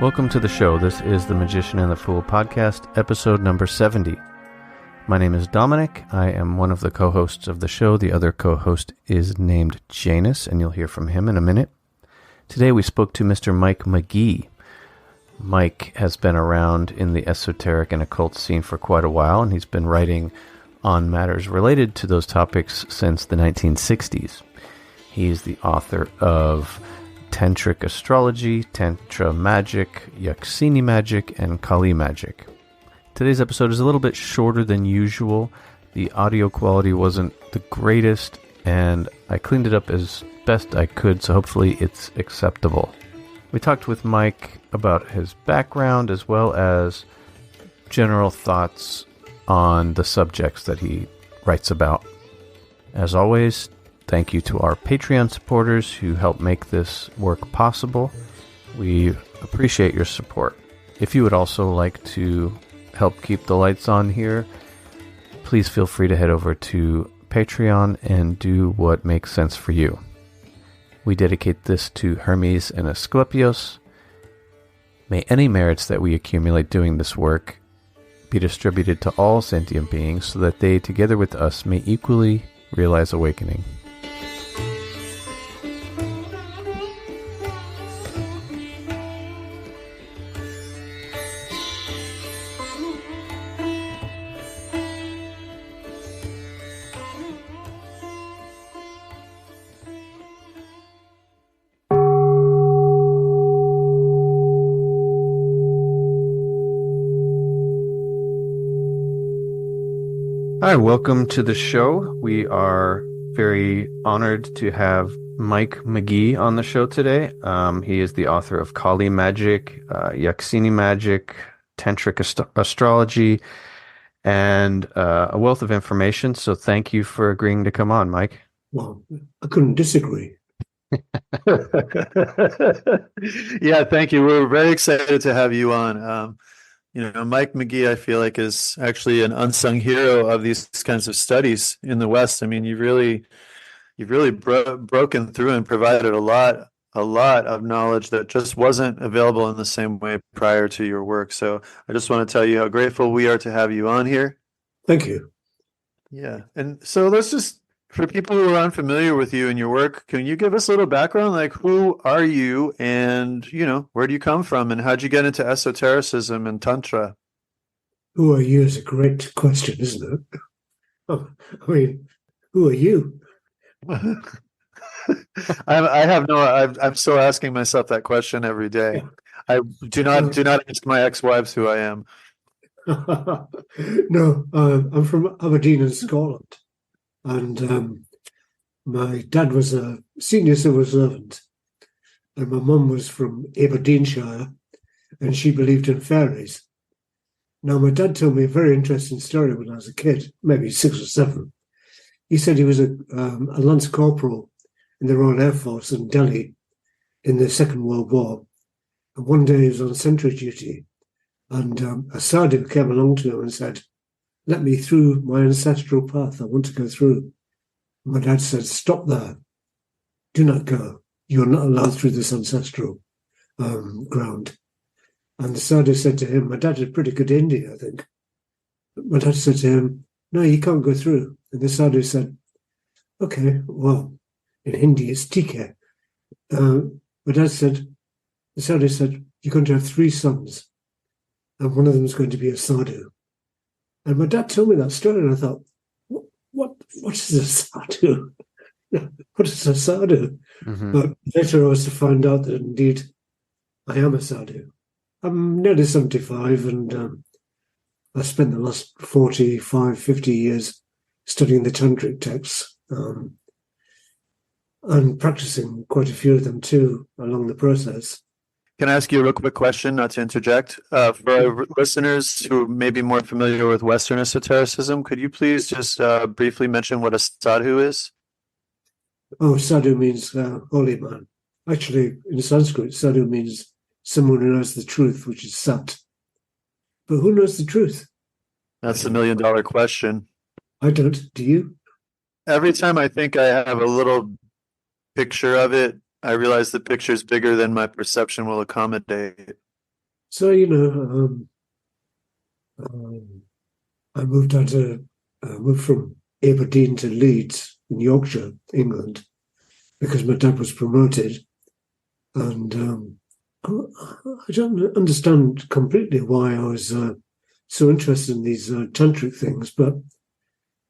Welcome to the show. This is the Magician and the Fool podcast, episode number 70. My name is Dominic. I am one of the co-hosts of the show. The other co-host is named Janus, and you'll hear from him in a minute. Today we spoke to Mr. Mike Magee. Mike has been around in the esoteric and occult scene for quite a while, and he's been writing on matters related to those topics since the 1960s. He's the author of tantric astrology, tantra magic, E70 magic, and Kali magic. Today's episode is a little bit shorter than usual. The audio quality wasn't the greatest, and I cleaned it up as best I could, so hopefully it's acceptable. We talked with Mike about his background as well as general thoughts on the subjects that he writes about. As always, thank you to our Patreon supporters who help make this work possible. We appreciate your support. If you would also like to help keep the lights on here, please feel free to head over to Patreon and do what makes sense for you. We dedicate this to Hermes and Asclepios. May any merits that we accumulate doing this work be distributed to all sentient beings so that they, together with us, may equally realize awakening. Hi, welcome to the show. We are very honored to have Mike Magee on the show today. He is the author of Kali magic, E70 magic, tantric astrology, and a wealth of information. So thank you for agreeing to come on, Mike. Well, I couldn't disagree. Yeah, thank you. We're very excited to have you on. Mike Magee, I feel like, is actually an unsung hero of these kinds of studies in the West. I mean, you've really broken through and provided a lot of knowledge that just wasn't available in the same way prior to your work. So I just want to tell you how grateful we are to have you on here. Thank you. Yeah. And so let's just, for people who are unfamiliar with you and your work, can you give us a little background? Like, who are you and, where do you come from and how'd you get into esotericism and Tantra? Who are you is a great question, isn't it? Oh, I mean, who are you? I'm still asking myself that question every day. Yeah. I do not ask my ex-wives who I am. No, I'm from Aberdeen in Scotland. And my dad was a senior civil servant, and my mum was from Aberdeenshire, and she believed in fairies. Now, my dad told me a very interesting story when I was a kid, maybe 6 or 7. He said he was a lance corporal in the Royal Air Force in Delhi in the Second World War. And one day he was on sentry duty, and a sadhu came along to him and said, "Let me through my ancestral path. I want to go through." My dad said, "Stop there. Do not go. You're not allowed through this ancestral ground." And the sadhu said to him, my dad had pretty good Hindi, I think. My dad said to him, "No, you can't go through." And the sadhu said, "Okay, well, in Hindi it's TK." The sadhu said, "You're going to have 3 sons, and one of them is going to be a sadhu." And my dad told me that story, and I thought, what is a sadhu? What is a sadhu? Mm-hmm. But later I was to find out that indeed I am a sadhu. I'm nearly 75, and I spent the last 45, 50 years studying the tantric texts and practicing quite a few of them too along the process. Can I ask you a real quick question, not to interject? For our listeners who may be more familiar with Western esotericism, could you please just briefly mention what a sadhu is? Oh, sadhu means holy man. Actually, in Sanskrit, sadhu means someone who knows the truth, which is sat. But who knows the truth? That's the $1,000,000 question. I don't. Do you? Every time I think I have a little picture of it, I realize the picture is bigger than my perception will accommodate. So, I moved from Aberdeen to Leeds in Yorkshire, England, because my dad was promoted. And I don't understand completely why I was so interested in these tantric things, but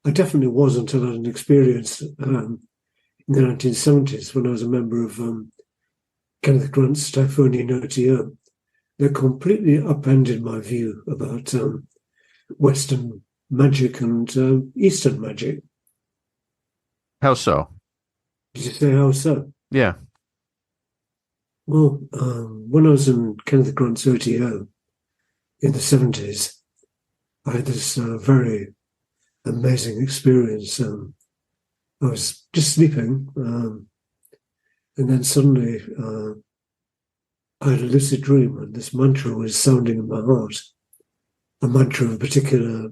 I definitely was until I had an experience in the 1970s when I was a member of Kenneth Grant's Typhonian OTO that completely upended my view about Western magic and Eastern magic. How so? Did you say how so? Yeah. Well, when I was in Kenneth Grant's OTO in the 70s, I had this very amazing experience. I was just sleeping, and then suddenly I had a lucid dream, and this mantra was sounding in my heart, a mantra of a particular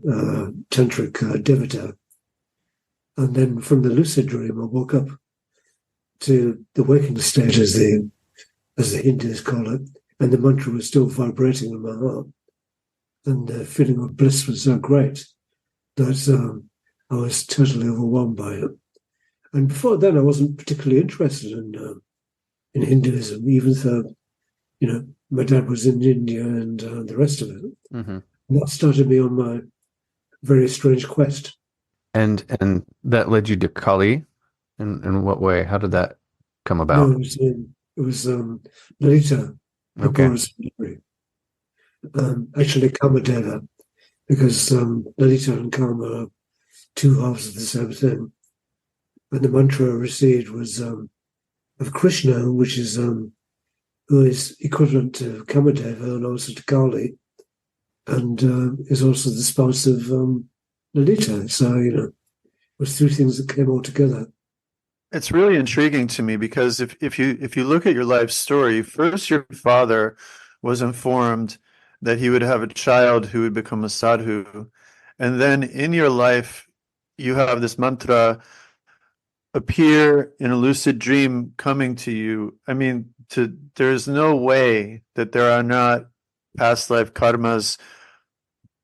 tantric devata. And then from the lucid dream, I woke up to the waking state, as the Hindus call it, and the mantra was still vibrating in my heart. And the feeling of bliss was so great that I was totally overwhelmed by it. And before then, I wasn't particularly interested in Hinduism, even though, my dad was in India and the rest of it. Mm-hmm. And that started me on my very strange quest. And that led you to Kali? In what way? How did that come about? No, it was Lalita, the Okay. Boris actually Kamadeva, because Lalita and Kama are two halves of the same thing. And the mantra I received was of Krishna, which is who is equivalent to Kamadeva and also to Kali, and is also the spouse of Lalita. So, it was three things that came all together. It's really intriguing to me because if you look at your life story, first your father was informed that he would have a child who would become a sadhu, and then in your life you have this mantra appear in a lucid dream coming to you. I mean, there's no way that there are not past life karmas,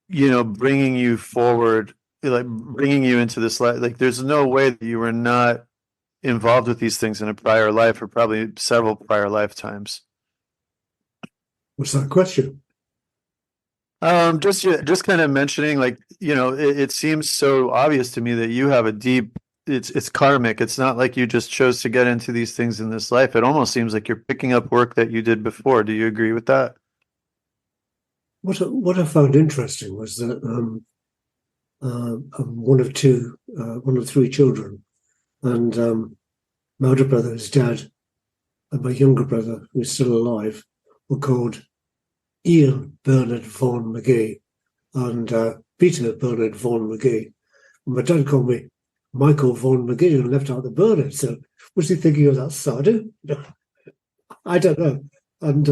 bringing you forward, like bringing you into this life. Like, there's no way that you were not involved with these things in a prior life or probably several prior lifetimes. What's that question? Just kind of mentioning, like, it seems so obvious to me that you have a deep, it's karmic. It's not like you just chose to get into these things in this life. It almost seems like you're picking up work that you did before. Do you agree with that? What I found interesting was that I'm one of three children, and my older brother, his dad, and my younger brother, who's still alive, were called Ian Bernard Vaughan Magee and Peter Bernard Vaughan Magee. And my dad called me Michael Vaughan Magee and left out the Bernard. So was he thinking of that sadhu? I don't know. And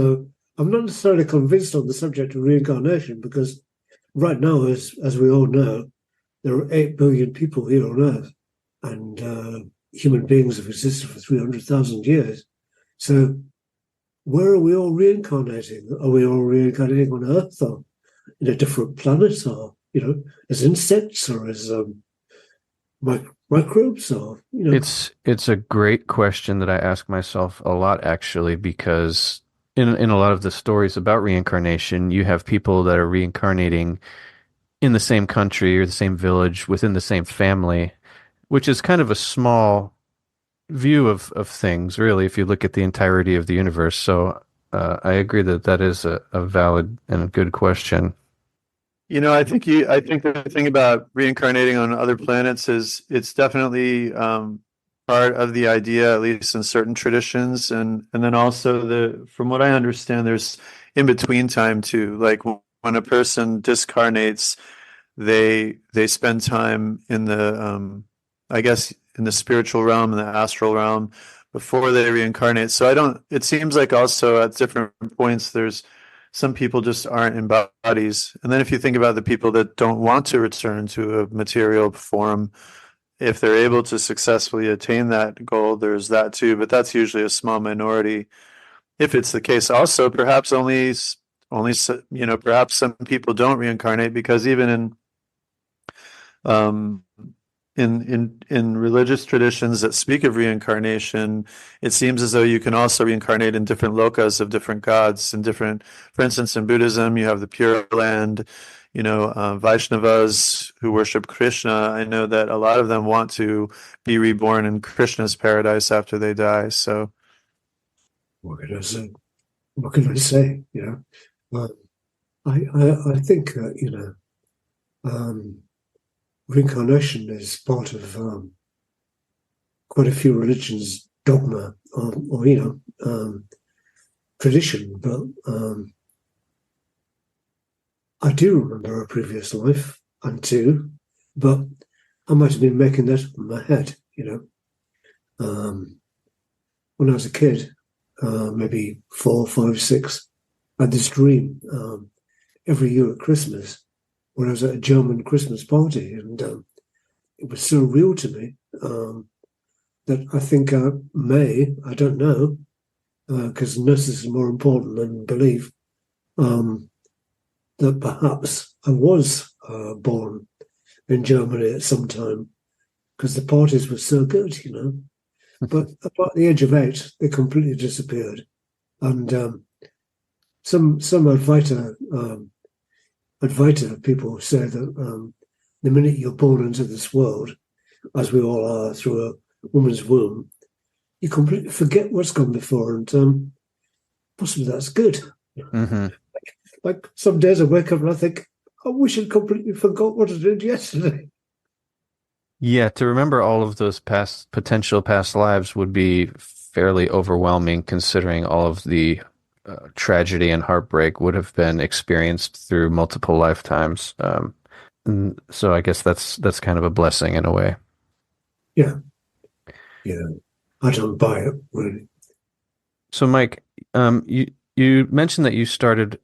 I'm not necessarily convinced on the subject of reincarnation, because right now, as we all know, there are 8 billion people here on Earth, and human beings have existed for 300,000 years. So where are we all reincarnating? Are we all reincarnating on Earth, or in a different planet, or, as insects, or as microbes, or, It's a great question that I ask myself a lot, actually, because in a lot of the stories about reincarnation, you have people that are reincarnating in the same country or the same village within the same family, which is kind of a small view of things, really, if you look at the entirety of the universe. So I agree that that is a valid and a good question. I think the thing about reincarnating on other planets is it's definitely part of the idea, at least in certain traditions, and then also from what I understand, there's in between time too. Like when a person discarnates, they spend time in the I guess in the spiritual realm, in the astral realm, before they reincarnate. So I don't. It seems like also at different points there's some people just aren't in bodies. And then if you think about the people that don't want to return to a material form, if they're able to successfully attain that goal, there's that too. But that's usually a small minority. If it's the case, also perhaps perhaps some people don't reincarnate because even um, in religious traditions that speak of reincarnation, it seems as though you can also reincarnate in different lokas of different gods and different. For instance, in Buddhism, you have the Pure Land. Vaishnavas who worship Krishna. I know that a lot of them want to be reborn in Krishna's paradise after they die. So, What can I say? What can I say? I think reincarnation is part of quite a few religions' dogma or tradition. But I do remember a previous life and two, but I might have been making that up in my head. When I was a kid, maybe 4, 5, 6, I had this dream every year at Christmas when I was at a German Christmas party, and it was so real to me that I think I don't know, because gnosis is more important than belief, that perhaps I was born in Germany at some time because the parties were so good, But about the age of 8, they completely disappeared. And some Advaita people say that the minute you're born into this world, as we all are through a woman's womb, you completely forget what's gone before, and possibly that's good. Mm-hmm. Like some days I wake up and I think, I wish I'd completely forgot what I did yesterday. Yeah, to remember all of those potential past lives would be fairly overwhelming, considering all of the tragedy and heartbreak would have been experienced through multiple lifetimes. And so I guess that's kind of a blessing in a way. Yeah, I don't buy it really. So Mike, you mentioned that you started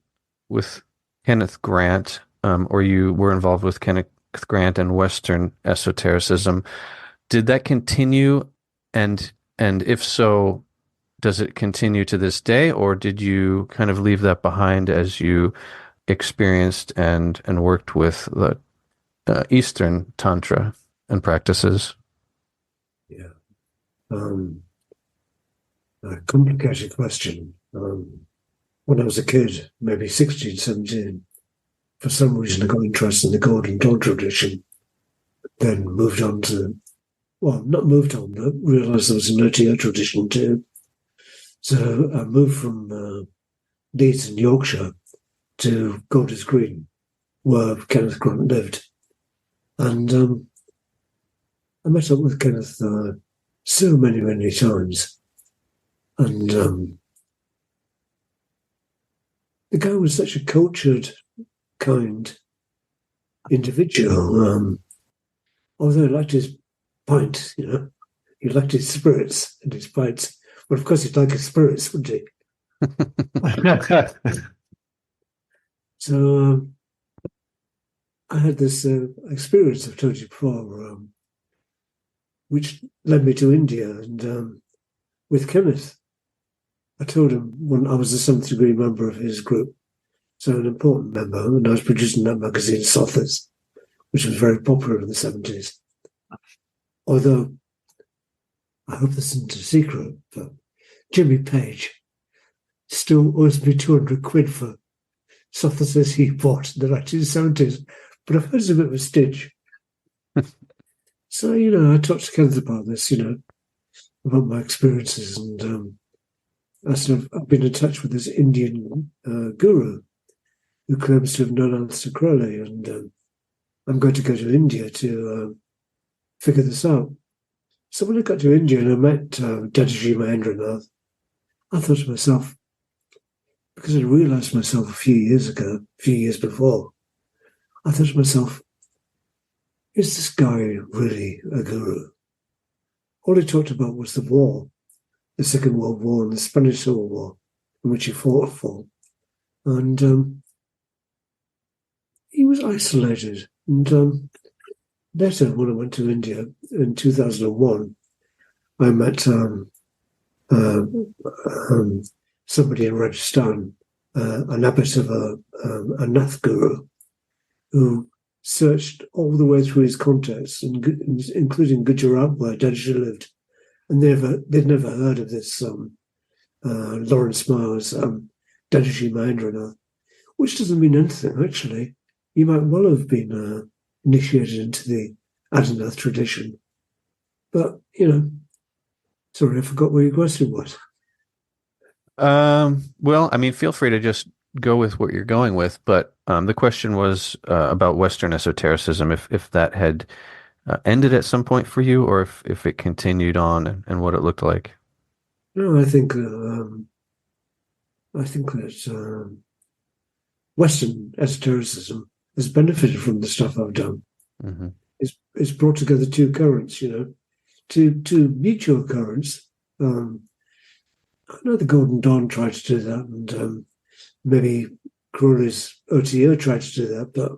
with Kenneth Grant, or you were involved with Kenneth Grant and Western esotericism. Did that continue? And if so, does it continue to this day, or did you kind of leave that behind as you experienced and worked with the Eastern Tantra and practices? Yeah. A complicated question. When I was a kid, maybe 16, 17, for some reason I got interested in the Golden Dawn tradition, then moved on to, well, not moved on, but realised there was an OTO tradition too. So I moved from Leeds in Yorkshire to Golders Green, where Kenneth Grant lived. And I met up with Kenneth so many, many times. And the guy was such a cultured, kind individual. Although he liked his pint, he liked his spirits and his pints. Well, of course, he'd like his spirits, wouldn't he? So I had this experience I've told you before, which led me to India. And with Kenneth, I told him when I was a 7th degree member of his group, so an important member, and I was producing that magazine, Sothis, which was very popular in the 70s. Although, I hope this isn't a secret, but Jimmy Page still owes me 200 quid for Sothis he bought in the 1970s, but I've heard it's a bit of a stitch. So, I talked to Kenneth about this, about my experiences, and I've been in touch with this Indian guru who claims to have known Aleister Crowley, and I'm going to go to India to figure this out. So when I got to India and I met Dadaji Mahendranath, I thought to myself, because I realized myself a few years before, I thought to myself, is this guy really a guru? All he talked about was the war, the Second World War and the Spanish Civil War, in which he fought for. And he was isolated. And later, when I went to India in 2001, I met somebody in Rajasthan, an abbot of a Nath guru, who searched all the way through his contacts, including Gujarat, where Dadaji lived, and they'd never heard of this Lawrence Miles, Dadaji Mahendranath, which doesn't mean anything, actually. He might well have been initiated into the Adinath tradition. But, sorry, I forgot what your question was. Well, I mean, feel free to just go with what you're going with, but the question was about Western esotericism, if that had ended at some point for you, or if it continued on and what it looked like. No, I think that Western esotericism has benefited from the stuff I've done. Mm-hmm. It's brought together two currents, two mutual currents. I know the Golden Dawn tried to do that, and maybe Crowley's OTO tried to do that, but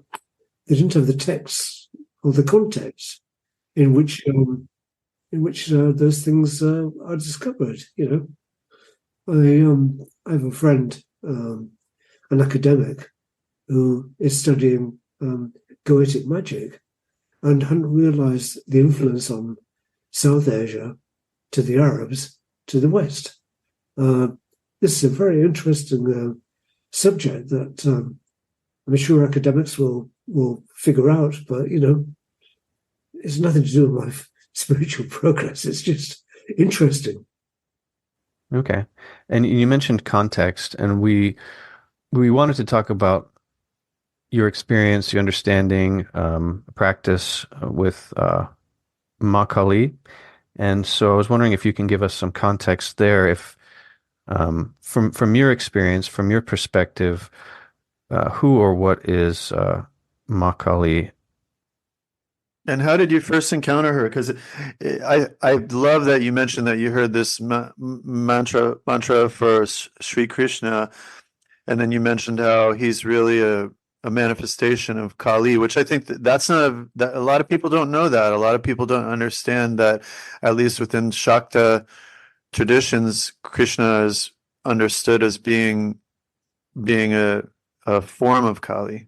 they didn't have the texts or the context in which those things are discovered. I have a friend, an academic, who is studying Goetic magic and hadn't realized the influence on South Asia to the Arabs to the West. This is a very interesting subject that I'm sure academics will figure out, but it's nothing to do with my spiritual progress. It's just interesting. Okay. And you mentioned context, and we wanted to talk about your experience, your understanding, practice with Makali. And so I was wondering if you can give us some context there, if from your experience, from your perspective, who or what is Makali? And how did you first encounter her? Because I love that you mentioned that you heard this mantra for Sri Krishna, and then you mentioned how he's really a manifestation of Kali, which I think that's not that a lot of people don't know that. A lot of people don't understand that, at least within Shakta traditions, Krishna is understood as being a form of Kali.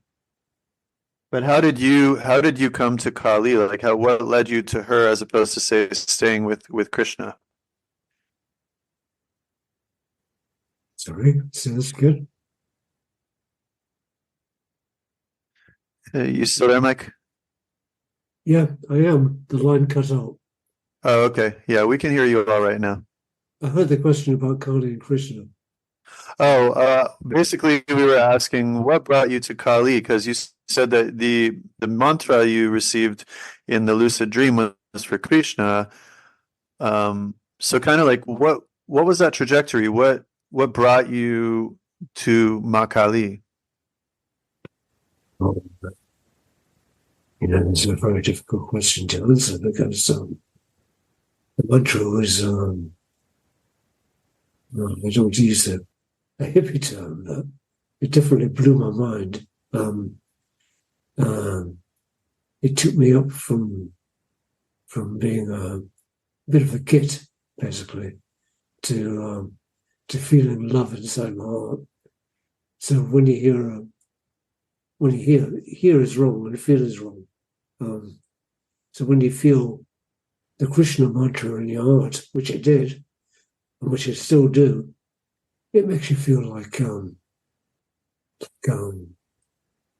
But how did you come to Kali? Like what led you to her as opposed to, say, staying with Krishna? Sorry, so that's good. You still there, Mike? Yeah, I am. The line cut out. Oh, okay. Yeah, we can hear you all right now. I heard the question about Kali and Krishna. Oh, basically, we were asking what brought you to Kali, because you said that the mantra you received in the lucid dream was for Krishna. So kind of like what was that trajectory? What brought you to Ma Kali? Oh, it's a very difficult question to answer because the mantra was, I don't use a hippie term, but it definitely blew my mind. It took me up from being a bit of a git, basically, to feeling love inside my heart. So when you hear is wrong and feel is wrong. So when you feel the Krishna mantra in your heart, which it did, and which it still do, it makes you feel like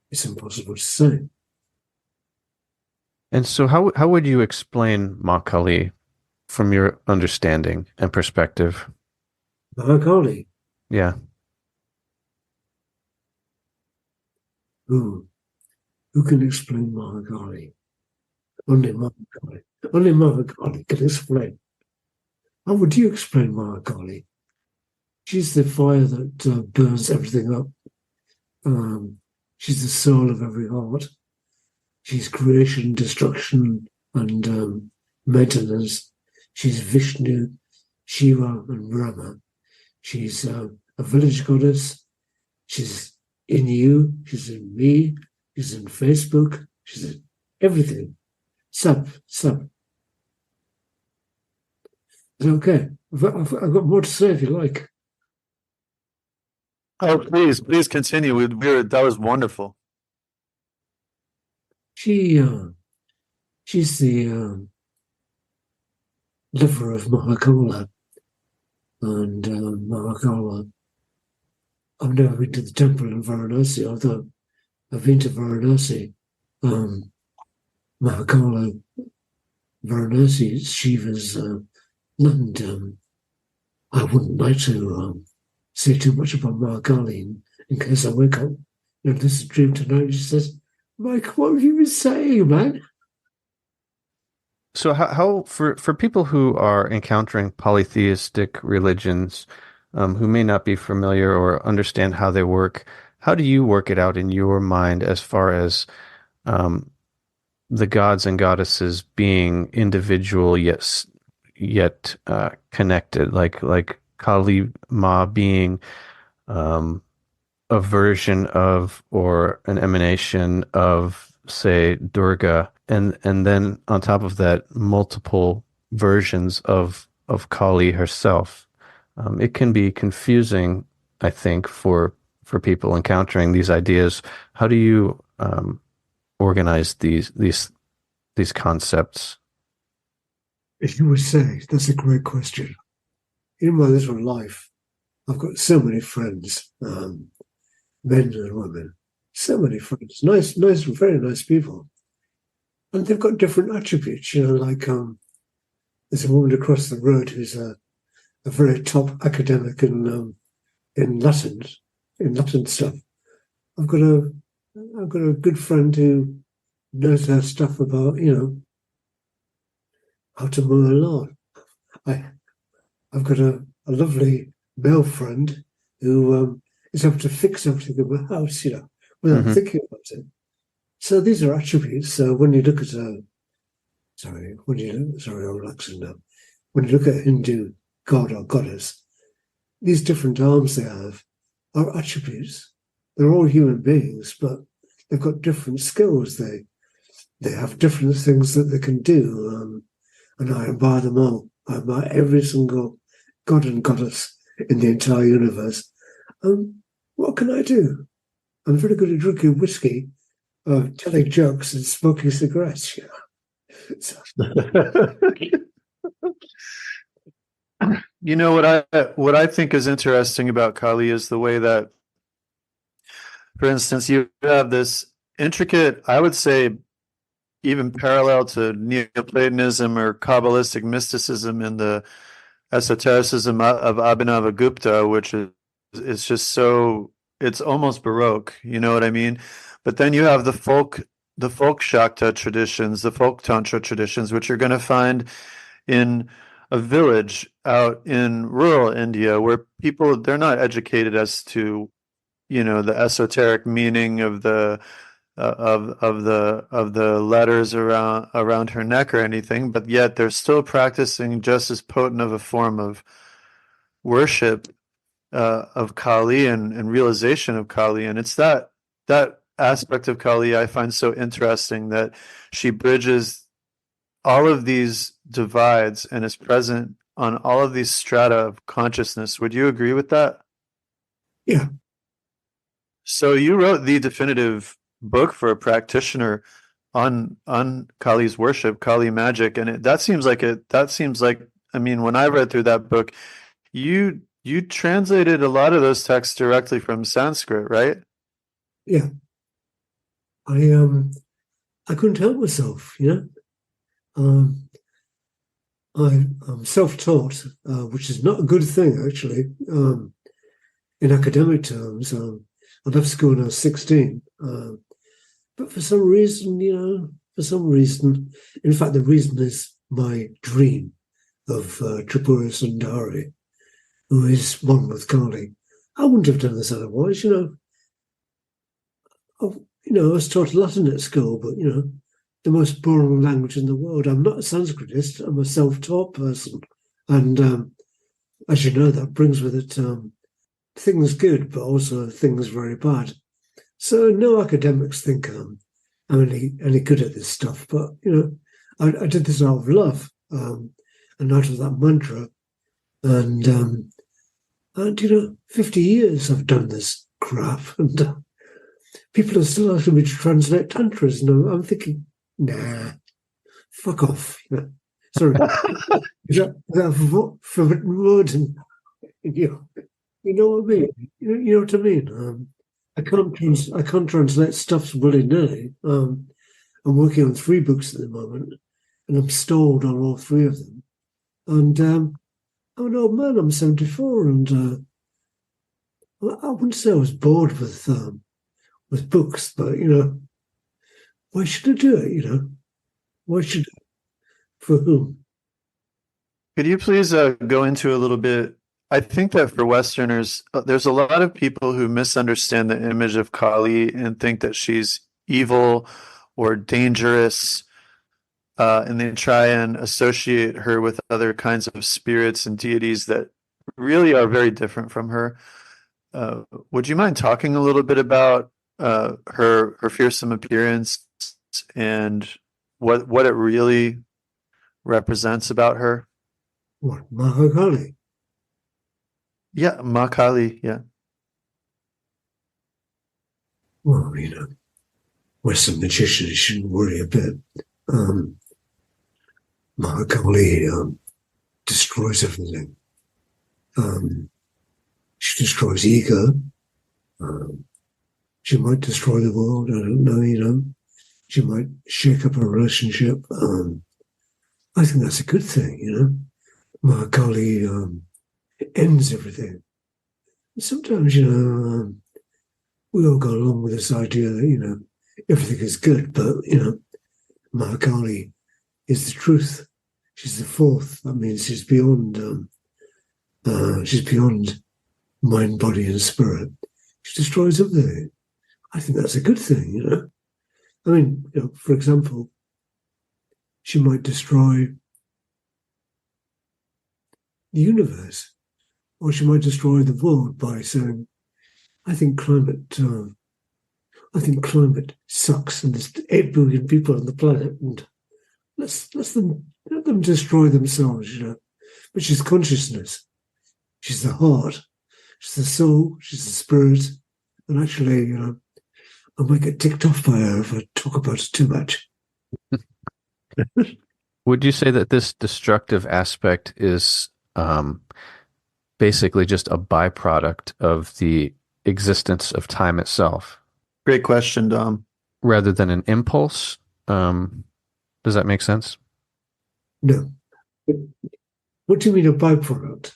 it's impossible to say. And so how would you explain Ma Kali from your understanding and perspective? Mahakali. Yeah. Who? Who can explain Mahakali? Only Mahakali. Only Mahakali can explain. How would you explain Mahakali? She's the fire that burns everything up. She's the soul of every heart. She's creation, destruction, and maintenance. She's Vishnu, Shiva, and Brahma. She's a village goddess. She's in you. She's in me. She's in Facebook. She's in everything. Sub. Okay. I've got more to say if you like. Oh, please continue. That was wonderful. She's the liver of Mahakala, and Mahakala. I've never been to the temple in Varanasi, although I've been to Varanasi. Mahakala, Varanasi is Shiva's land. I wouldn't like to say too much about Mahakali in case I wake up and this dream tonight. She says, Mike, what have you been saying, man? So how for people who are encountering polytheistic religions, who may not be familiar or understand how they work, how do you work it out in your mind as far as um, the gods and goddesses being individual yet connected, like Kali Ma being um, a version of or an emanation of, say, Durga, and then on top of that, multiple versions of Kali herself. It can be confusing, I think, for people encountering these ideas. How do you organize these concepts? As you would say, that's a great question. In my little life, I've got so many friends, men and women, so many friends, nice, very nice people. And they've got different attributes, like there's a woman across the road who's a very top academic in Latin stuff. I've got a good friend who knows her stuff about, how to mow a lawn. I've got a lovely male friend who is able to fix everything in my house, without Hmm. thinking about it. So these are attributes. So when you look at sorry, I'm relaxing now. When you look at Hindu god or goddess, these different arms they have are attributes. They're all human beings, but they've got different skills. They have different things that they can do, and I admire them all. I admire every single god and goddess in the entire universe. What can I do? I'm very good at drinking whiskey, telling jokes, and smoking cigarettes. So, You know what I think is interesting about Kali is the way that, for instance, you have this intricate, I would say, even parallel to Neoplatonism or Kabbalistic mysticism in the esotericism of Abhinavagupta, which is just so, it's almost Baroque, you know what I mean? But then you have the folk Shakta traditions, the folk Tantra traditions, which you're going to find in a village out in rural India where people, they're not educated as to, the esoteric meaning of the of the letters around her neck or anything, but yet they're still practicing just as potent of a form of worship of Kali and realization of Kali. And it's that aspect of Kali I find so interesting, that she bridges all of these divides and is present on all of these strata of consciousness. Would you agree with that? yeah, So you wrote the definitive book for a practitioner on Kali's worship, Kali magic, and that seems like I mean, when I read through that book, you translated a lot of those texts directly from Sanskrit, right? yeah. I couldn't help myself. Um, I'm self-taught, which is not a good thing, actually. In academic terms, I left school when I was 16. But for some reason, in fact, the reason is my dream of Tripura Sundari, who is one with Kali. I wouldn't have done this otherwise, I was taught Latin at school, but, the most boring language in the world. I'm not a Sanskritist. I'm a self-taught person. And as you know, that brings with it things good, but also things very bad. So no academics think I'm any good at this stuff. But, I did this out of love and out of that mantra. And 50 years I've done this crap. And people are still asking me to translate tantras. And I'm thinking, nah, fuck off. Sorry. Is that forbidden word? And, you know what I mean? You know what I mean? I can't translate stuff willy-nilly. I'm working on 3 books at the moment, and I'm stalled on all 3 of them. And I'm an old man. I'm 74, and I wouldn't say I was bored with books, but why should I do it? Why should I? For whom? Could you please go into a little bit? I think that for Westerners, there's a lot of people who misunderstand the image of Kali and think that she's evil or dangerous, and they try and associate her with other kinds of spirits and deities that really are very different from her. Would you mind talking a little bit about her fearsome appearance and what it really represents about her? What, Mahakali? Yeah, Ma Kali, yeah. Well, Western magicians shouldn't worry a bit. Mahakali destroys everything. She destroys ego. She might destroy the world. I don't know, She might shake up a relationship. I think that's a good thing, Mahakali ends everything. Sometimes, we all go along with this idea that, everything is good, but, Mahakali is the truth. She's the 4th. That means she's beyond mind, body, and spirit. She destroys everything. I think that's a good thing, I mean, for example, she might destroy the universe, or she might destroy the world by saying, I think climate sucks, and there's 8 billion people on the planet, and let them destroy themselves, But she's consciousness, she's the heart, she's the soul, she's the spirit, and actually, I might get ticked off by her if I talk about it too much. Would you say that this destructive aspect is basically just a byproduct of the existence of time itself? Great question, Dom. Rather than an impulse? Does that make sense? No. What do you mean a byproduct?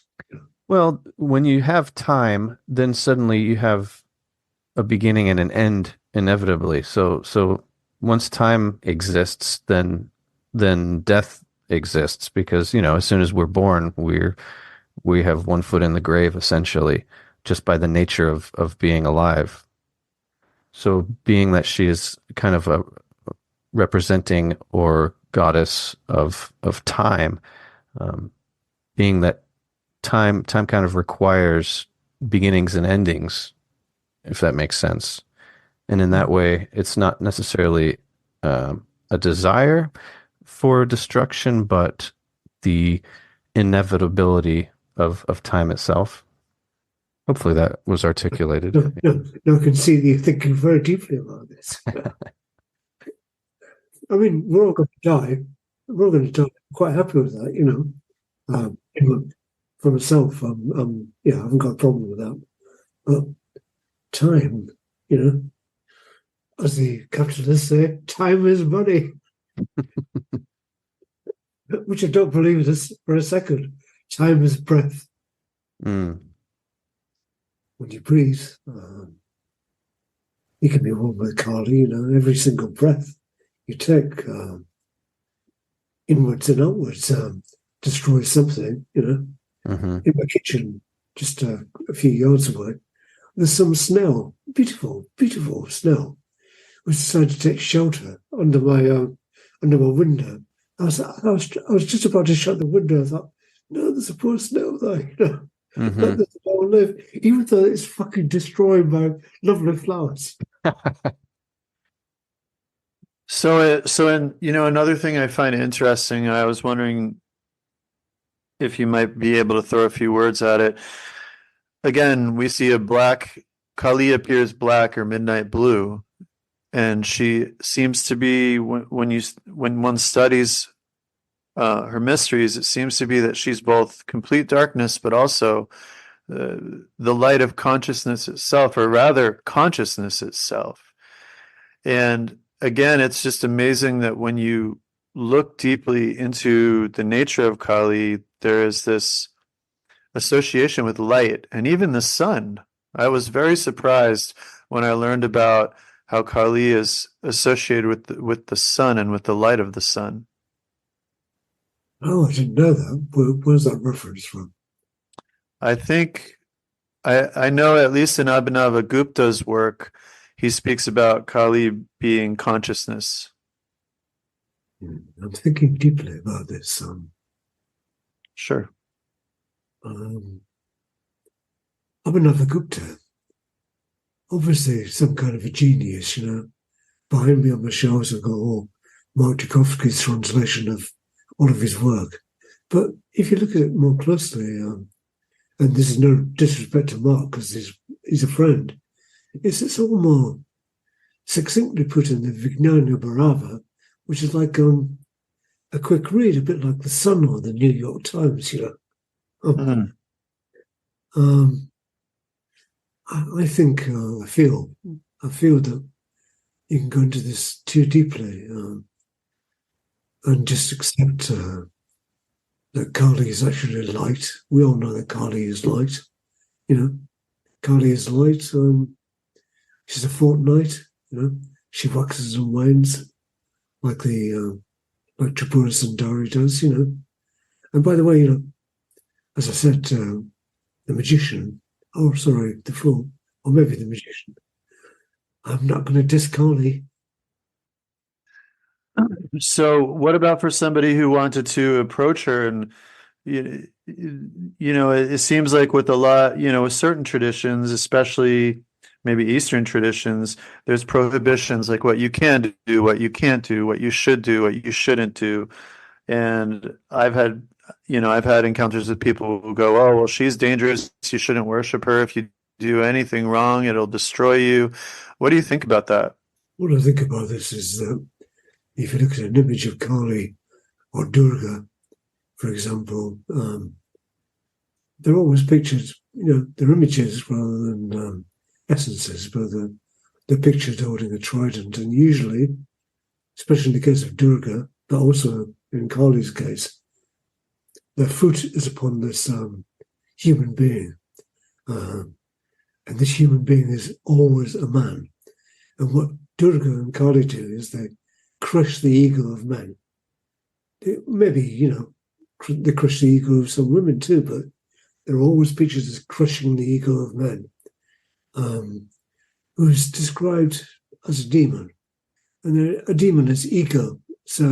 Well, when you have time, then suddenly you have a beginning and an end inevitably. So once time exists, then death exists, because as soon as we're born, we have one foot in the grave, essentially, just by the nature of being alive. So being that she is kind of a representing or goddess of time, being that time kind of requires beginnings and endings, if that makes sense. And in that way, it's not necessarily a desire for destruction, but the inevitability of time itself. Hopefully that was articulated. No, I can see that you're thinking very deeply about this. I mean, we're all going to die. We're all going to die. I'm quite happy with that, For myself, I haven't got a problem with that. But time, as the capitalists say, time is money. which I don't believe this for a second. Time is breath. Mm. When you breathe, you can be one with Kali, every single breath you take, inwards and outwards, destroys something, Mm-hmm. In my kitchen, just a few yards away, there's some snail, beautiful, beautiful snail, which decided to take shelter under my window. I was just about to shut the window. I thought, no, there's a poor snail there, Mm-hmm. let the snail live, even though it's fucking destroying my lovely flowers. Another thing I find interesting, I was wondering if you might be able to throw a few words at it. Again, we see Kali appears black or midnight blue, and she seems to be, when one studies her mysteries, it seems to be that she's both complete darkness, but also the light of consciousness itself, or rather consciousness itself. And again, it's just amazing that when you look deeply into the nature of Kali, there is this association with light and even the sun. I was very surprised when I learned about how Kali is associated with the sun and with the light of the sun. Oh, I didn't know that. Where's that reference from? I think I know, at least in Abhinavagupta's work, he speaks about Kali being consciousness. I'm thinking deeply about this. Sure. Abhinavagupta, obviously some kind of a genius, Behind me on my shelves, I've got Mark Tchaikovsky's translation of all of his work. But if you look at it more closely, and this is no disrespect to Mark because he's a friend, it's all more succinctly put in the Vijnana Bharava, which is like a quick read, a bit like the Sun or the New York Times, I think I feel that you can go into this too deeply and just accept that Kali is actually light. We all know that Kali is light. Kali is light. She's a fortnight. She waxes and wanes like Tripura Sundari does. And by the way, as I said, the magician. Oh, sorry, the fool, or maybe the magician. I'm not going to diss Kali. So what about for somebody who wanted to approach her and, it seems like with a lot, with certain traditions, especially maybe Eastern traditions, there's prohibitions like what you can do, what you can't do, what you should do, what you shouldn't do. And I've had encounters with people who go, oh, well, she's dangerous. You shouldn't worship her. If you do anything wrong, it'll destroy you. What do you think about that? What I think about this is that if you look at an image of Kali or Durga, for example, they're always pictures, they're images rather than essences, but they're pictured holding a trident. And usually, especially in the case of Durga, but also in Kali's case, their foot is upon this human being. And this human being is always a man. And what Durga and Kali do is they crush the ego of men. Maybe, they crush the ego of some women too, but they're always pictured as crushing the ego of men, who's described as a demon. And a demon is ego. So,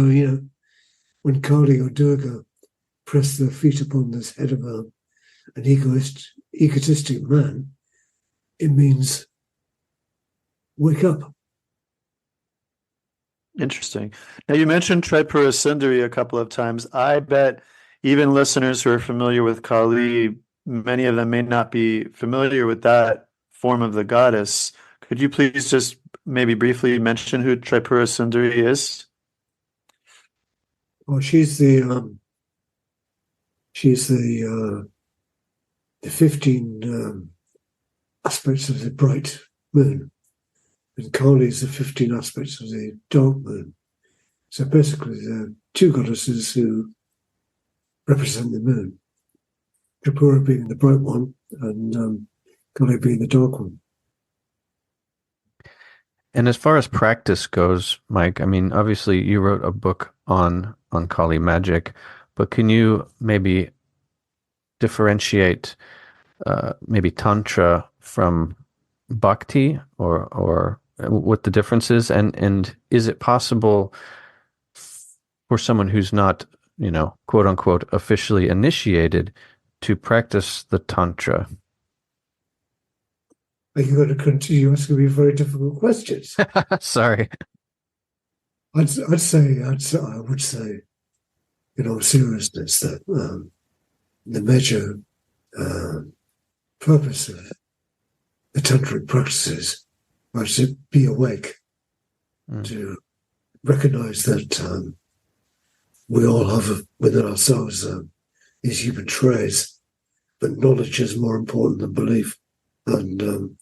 when Kali or Durga press their feet upon this head of an egotistic man, it means wake up. Interesting. Now, you mentioned Tripura Sundari a couple of times. I bet even listeners who are familiar with Kali, many of them may not be familiar with that form of the goddess. Could you please just maybe briefly mention who Tripura Sundari is? Well, she's the 15 aspects of the bright moon, and Kali is the 15 aspects of the dark moon. So basically, they're two goddesses who represent the moon. Tripura being the bright one, and Kali being the dark one. And as far as practice goes, Mike, I mean, obviously you wrote a book on Kali magic, but can you maybe differentiate maybe Tantra from Bhakti, or what the difference is? And is it possible for someone who's not, quote unquote, officially initiated to practice the Tantra? Are you going to continue asking me very difficult questions? Sorry. I would say, in all seriousness, that the major purpose of the tantric practices are to be awake, to recognize that we all have within ourselves these human traits, but knowledge is more important than belief. And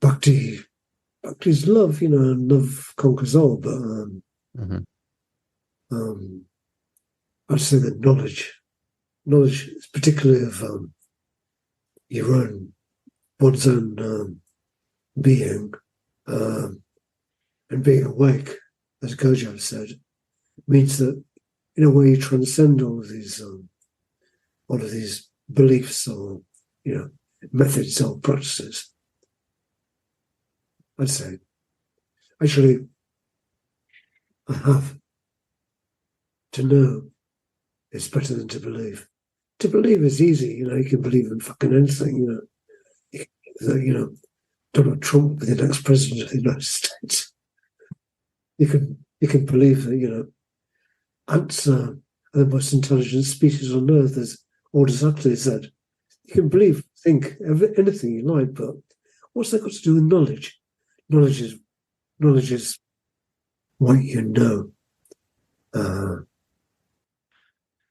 Bhakti's love, and love conquers all. But I'd say that knowledge, particularly of one's own being, and being awake, as Gurdjieff said, means that in a way you transcend all of these beliefs or methods or practices. I'd say, actually, I have to know is better than to believe. To believe is easy, you can believe in fucking anything, Donald Trump be the next president of the United States. You can believe that, ants are the most intelligent species on Earth, as Aldous Huxley said. You can think anything you like, but what's that got to do with knowledge? Knowledge is what you know.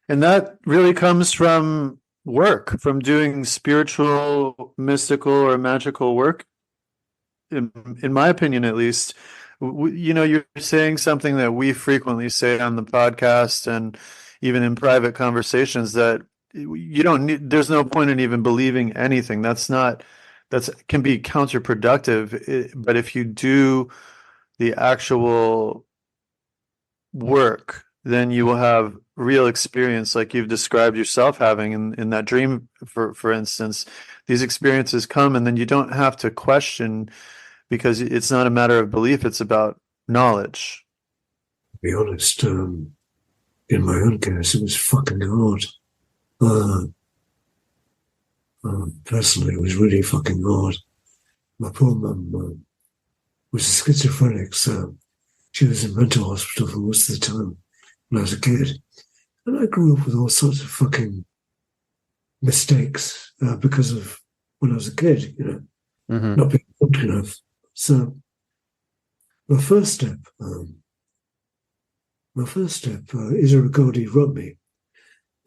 And that really comes from work, from doing spiritual, mystical, or magical work. In my opinion, at least, you're saying something that we frequently say on the podcast and even in private conversations, that there's no point in even believing anything. That can be counterproductive. But if you do the actual work, then you will have real experience, like you've described yourself having in that dream, for instance. These experiences come, and then you don't have to question, because it's not a matter of belief, it's about knowledge. To be honest, in my own case, it was fucking hard. Personally, it was really fucking hard. My poor mum was a schizophrenic, so she was in mental hospital for most of the time when I was a kid. And I grew up with all sorts of fucking mistakes because of when I was a kid, not being good enough. So my first step, Isaragodi wrote me.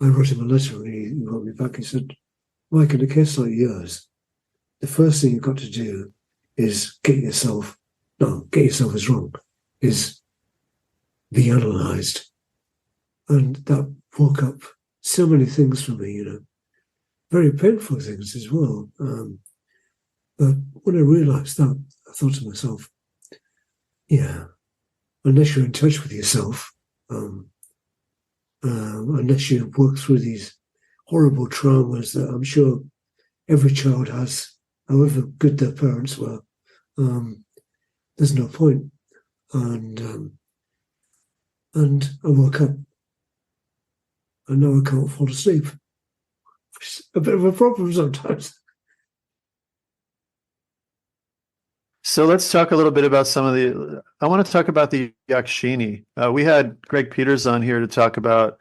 I wrote him a letter, and he wrote me back. He said, Mike, in a case like yours, the first thing you've got to do is get yourself is wrong, is be analysed. And that woke up so many things for me, very painful things as well. But when I realised that, I thought to myself, unless you're in touch with yourself, unless you work through these horrible traumas that I'm sure every child has, however good their parents were, there's no point. And I woke up, and now I can't fall asleep, which is a bit of a problem sometimes. So let's talk a little bit about I want to talk about the Yakshini. We had Greg Peters on here to talk about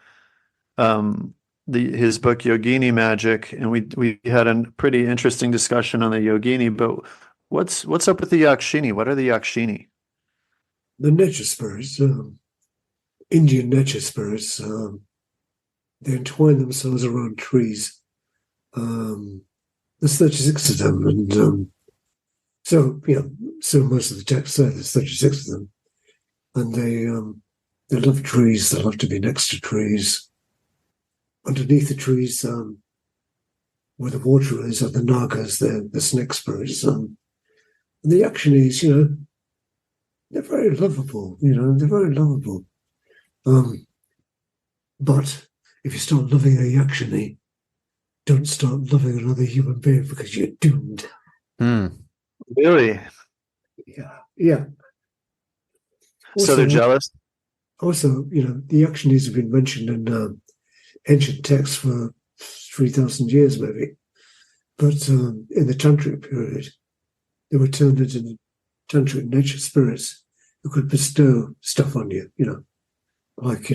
his book Yogini Magic, and we had a pretty interesting discussion on the Yogini. But what's up with the Yakshini? What are the Yakshini? The nature spirits, Indian nature spirits, they entwine themselves around trees. There's 36 of them, and so most of the texts say there's 36 of them, and they love trees. They love to be next to trees. underneath the trees, where the water is, are the nagas, the snake spirits. And the yakshinis, they're very lovable. They're very lovable. But if you start loving a yakshini, don't start loving another human being because you're doomed. Really? Yeah. So they're jealous? Also, the yakshinis have been mentioned in ancient texts for 3,000 years, maybe. But in the tantric period, they were turned into tantric nature spirits who could bestow stuff on you, like,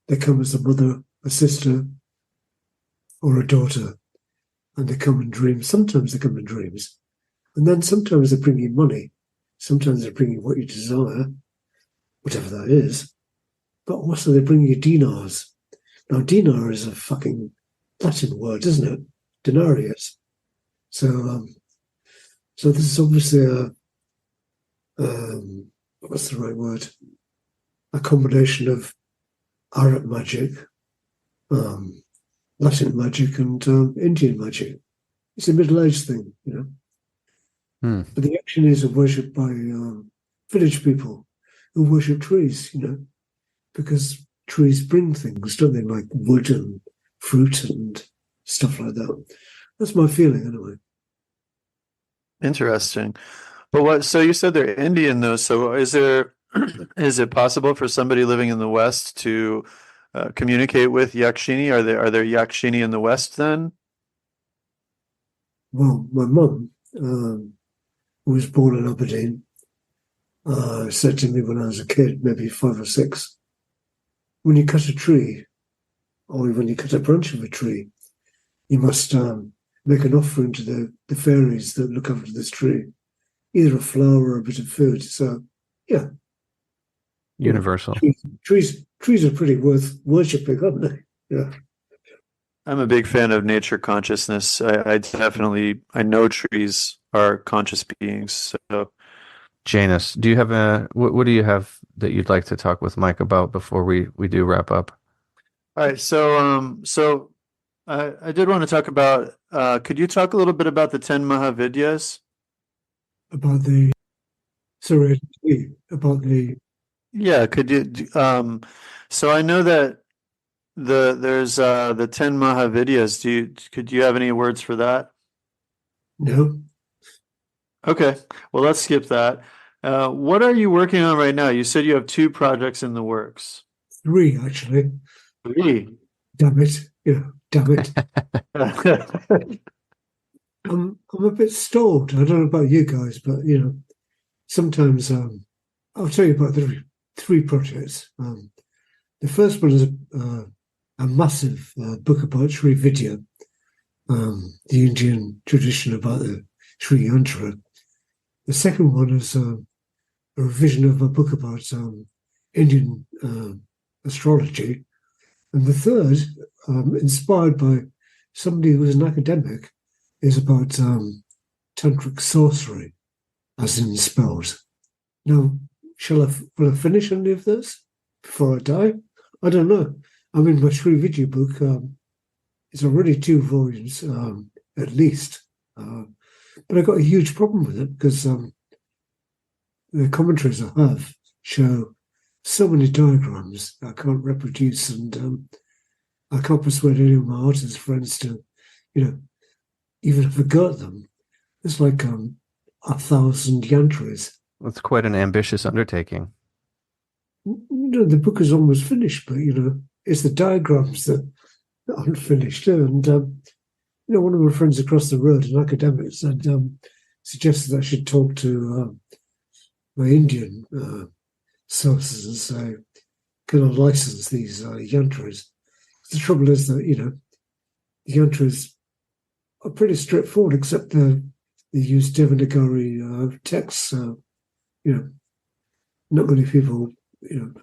they come as a mother, a sister, or a daughter, and they come in dreams. Sometimes they come in dreams. And then sometimes they bring you money. Sometimes they bring you what you desire, whatever that is. But also they bring you dinars. Now, dinar is a fucking Latin word, isn't it? Denarius. So this is obviously what's the right word? A combination of Arab magic, Latin magic, and Indian magic. It's a middle-aged thing, But the Yakshinis are worshipped by village people who worship trees, because trees bring things, don't they? Like wood and fruit and stuff like that. That's my feeling, anyway. Interesting. But so you said they're Indian, though. So is it possible for somebody living in the West to communicate with Yakshini? Are there Yakshini in the West then? Well, my mum, who was born in Aberdeen, said to me when I was a kid, maybe 5 or 6, when you cut a tree, or when you cut a branch of a tree, you must make an offering to the fairies that look after this tree, either a flower or a bit of food. So, yeah. Universal. Trees are pretty worth worshipping, aren't they? Yeah. I'm a big fan of nature consciousness. I know trees are conscious beings. So, Janus, do you have what do you have that you'd like to talk with Mike about before we do wrap up? all right. So I did want to talk about. Could you talk a little bit about the 10 Mahavidyas? About the. Yeah. Could you? So I know that there's the 10 Mahavidyas. Could you have any words for that? No. Okay. Well, let's skip that. What are you working on right now? You said you have 2 projects in the works. 3, actually. 3. Damn it. Yeah, damn it. I'm a bit stalled. I don't know about you guys, but, sometimes I'll tell you about the 3 projects. The first one is a massive book about Sri Vidya, the Indian tradition about the Sri Yantra. The second one is a revision of a book about Indian astrology. And the third, inspired by somebody who is an academic, is about tantric sorcery, as in spells. Now, will I finish any of this before I die? I don't know. I mean, my Sri Vidya book is already 2 volumes, at least. But I got a huge problem with it because the commentaries I have show so many diagrams I can't reproduce, and I can't persuade any of my artist friends to, even if I got them. It's like 1,000 yantras. That's quite an ambitious undertaking. The book is almost finished, but it's the diagrams that aren't finished. And one of my friends across the road, an academic, said suggested I should talk to my Indian sources and say, can I license these yantras? The trouble is that the yantras are pretty straightforward, except they use Devanagari texts. Not many people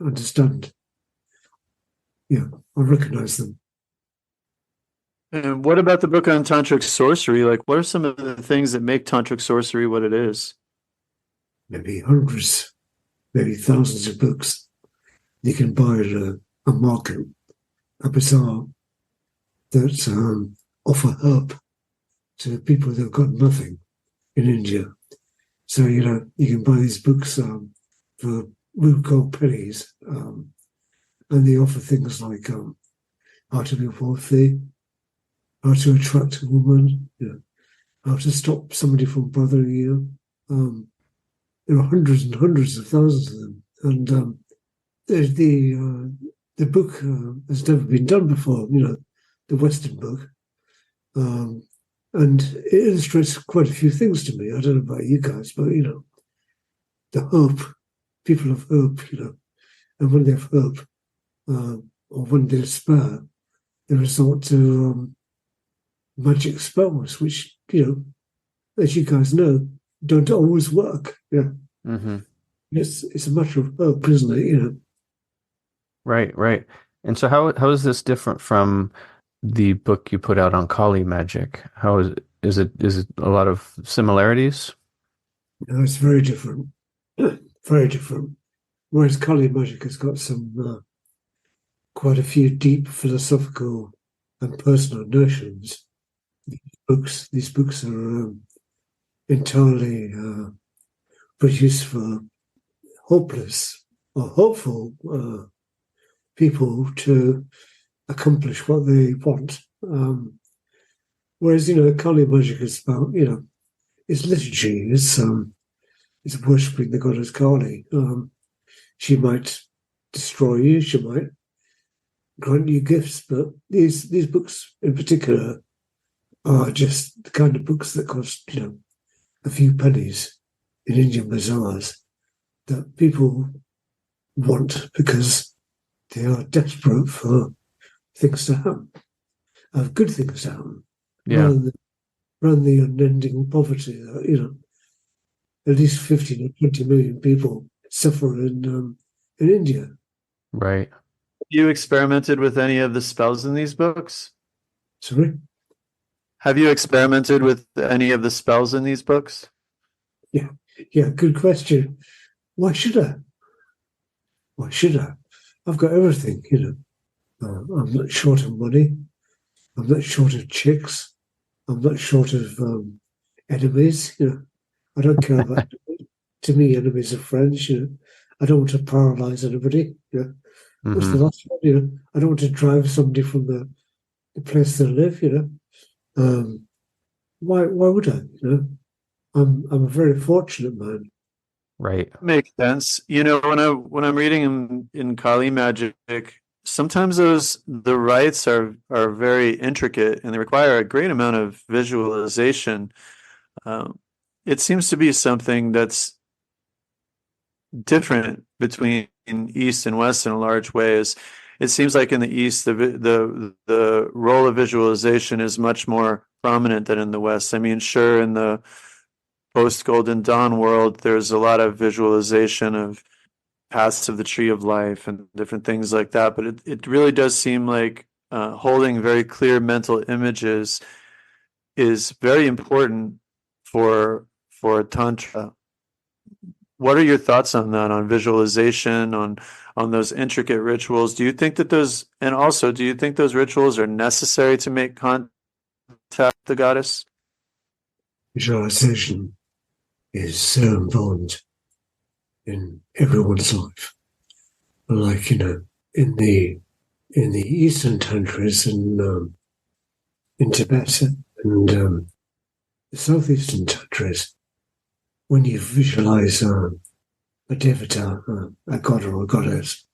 understand. Yeah, I recognize them. And what about the book on tantric sorcery? Like, what are some of the things that make tantric sorcery what it is? Maybe hundreds, maybe thousands of books you can buy at a market. a bazaar that offer help to people that've got nothing in India. So, you can buy these books for real gold pennies, and they offer things like how to be wealthy, how to attract a woman, how to stop somebody from bothering you. There are hundreds and hundreds of thousands of them, and the book has never been done before. The Western book, and it illustrates quite a few things to me. I don't know about you guys, but the hope, people have hope, and when they have hope, or when they despair, they resort to magic spells, which as you guys know, don't always work. Yeah, Mm-hmm. it's a matter of hope, isn't it? Right. And so how is this different from the book you put out on Kali magic? How is it a lot of similarities? It's very different, very different. Whereas Kali magic has got some quite a few deep philosophical and personal notions. These books are entirely produced for hopeless or hopeful people to accomplish what they want. Whereas Kali magic is about it's liturgy, it's worshipping the goddess Kali. She might destroy you, she might grant you gifts, but these books in particular are just the kind of books that cost a few pennies in Indian bazaars that people want because they are desperate for things to happen, good things to happen, Yeah. rather than the unending poverty that at least 15 or 20 million people suffer in India. Right. You experimented with any of the spells in these books? Sorry? Have you experimented with any of the spells in these books? Yeah, good question. Why should I? Why should I? I've got everything, I'm not short of money. I'm not short of chicks. I'm not short of enemies. I don't care about. To me, enemies are friends. I don't want to paralyze anybody. What's the Mm-hmm. last one? I don't want to drive somebody from the place they live. Why would I? I'm a very fortunate man. Right. Makes sense. When I'm reading in Kali magic, sometimes the rites are very intricate and they require a great amount of visualization. It seems to be something that's different between East and West in a large way. It seems like in the East, the role of visualization is much more prominent than in the West. I mean, sure, in the post Golden Dawn world, there's a lot of visualization of paths of the tree of life and different things like that. But it really does seem like holding very clear mental images is very important for Tantra. What are your thoughts on that, on visualization, on those intricate rituals? Do you think that do you think those rituals are necessary to make contact with the goddess? Visualization is so important in everyone's life. Like in the Eastern countries in Tibet and the Southeastern countries, when you visualize a devata, a god or a goddess,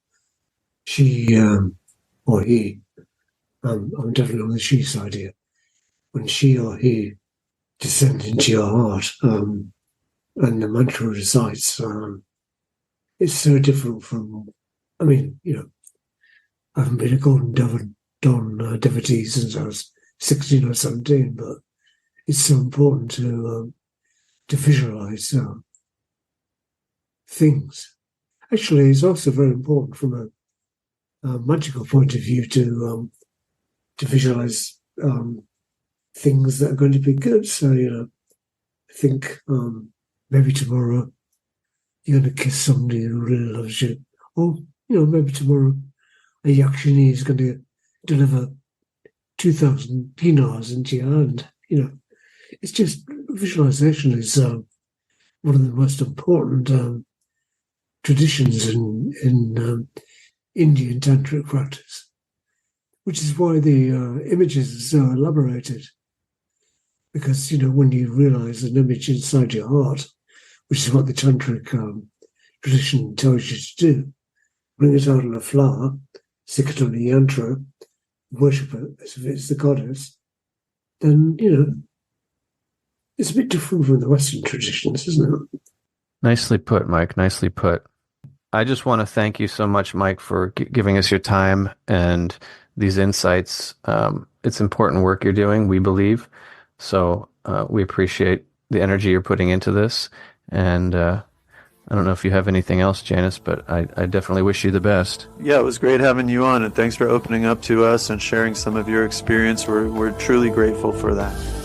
she or he, I'm definitely on the she side here, when she or he descend into your heart and the mantra recites, it's so different from, I haven't been a Golden Dawn devotee since I was 16 or 17, but it's so important to visualize things. Actually, it's also very important from a magical point of view to visualize things that are going to be good. So, I think maybe tomorrow you're going to kiss somebody who really loves you. Or, maybe tomorrow a yakshini is going to deliver 2,000 dinars into your hand. It's just visualization is one of the most important traditions in Indian tantric practice, which is why the images are so elaborated. Because, when you realize an image inside your heart, which is what the tantric tradition tells you to do, bring it out on a flower, stick it on a yantra, worship it as if it's the goddess, then, it's a bit different from the Western traditions, isn't it? Nicely put, Mike. Nicely put. I just want to thank you so much, Mike, for giving us your time and these insights. It's important work you're doing, we believe. So we appreciate the energy you're putting into this. And I don't know if you have anything else, Janice, but I definitely wish you the best. Yeah, it was great having you on, and thanks for opening up to us and sharing some of your experience. We're truly grateful for that.